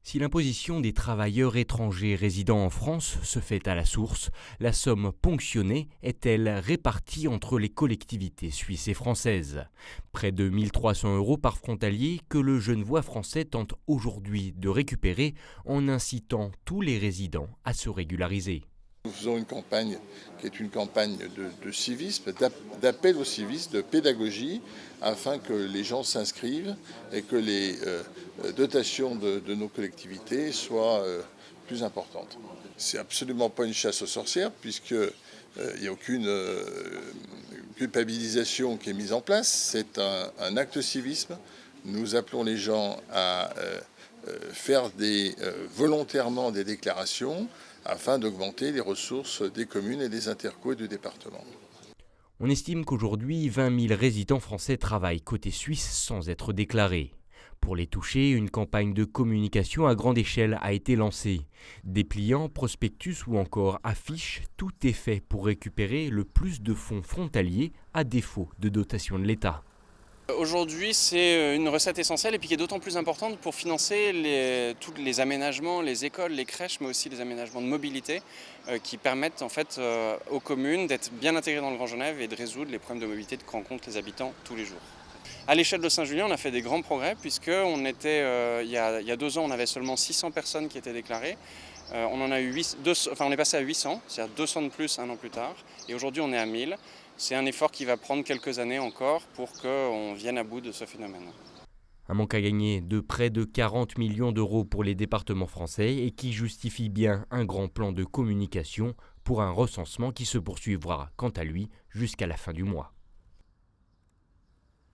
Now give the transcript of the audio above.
Si l'imposition des travailleurs étrangers résidant en France se fait à la source, la somme ponctionnée est-elle répartie entre les collectivités suisses et françaises? Près de 1 300 € par frontalier que le Genevois français tente aujourd'hui de récupérer en incitant tous les résidents à se régulariser. Nous faisons une campagne qui est une campagne de civisme, d'appel au civisme, de pédagogie, afin que les gens s'inscrivent et que les dotations de nos collectivités soient plus importantes. C'est absolument pas une chasse aux sorcières, puisqu'il n'y a aucune culpabilisation qui est mise en place. C'est un acte de civisme. Nous appelons les gens à faire volontairement des déclarations afin d'augmenter les ressources des communes et des interco et du département. On estime qu'aujourd'hui, 20 000 résidents français travaillent côté suisse sans être déclarés. Pour les toucher, une campagne de communication à grande échelle a été lancée. Dépliants, prospectus ou encore affiches, tout est fait pour récupérer le plus de fonds frontaliers à défaut de dotation de l'État. Aujourd'hui, c'est une recette essentielle et puis qui est d'autant plus importante pour financer tous les aménagements, les écoles, les crèches, mais aussi les aménagements de mobilité qui permettent en fait aux communes d'être bien intégrées dans le Grand Genève et de résoudre les problèmes de mobilité que rencontrent les habitants tous les jours. À l'échelle de Saint-Julien, on a fait des grands progrès puisque il y a 2 ans, on avait seulement 600 personnes qui étaient déclarées. On est passé à 800, c'est-à-dire 200 de plus un an plus tard. Et aujourd'hui, on est à 1000. C'est un effort qui va prendre quelques années encore pour qu'on vienne à bout de ce phénomène. Un manque à gagner de près de 40 millions d'euros pour les départements français et qui justifie bien un grand plan de communication pour un recensement qui se poursuivra, quant à lui, jusqu'à la fin du mois.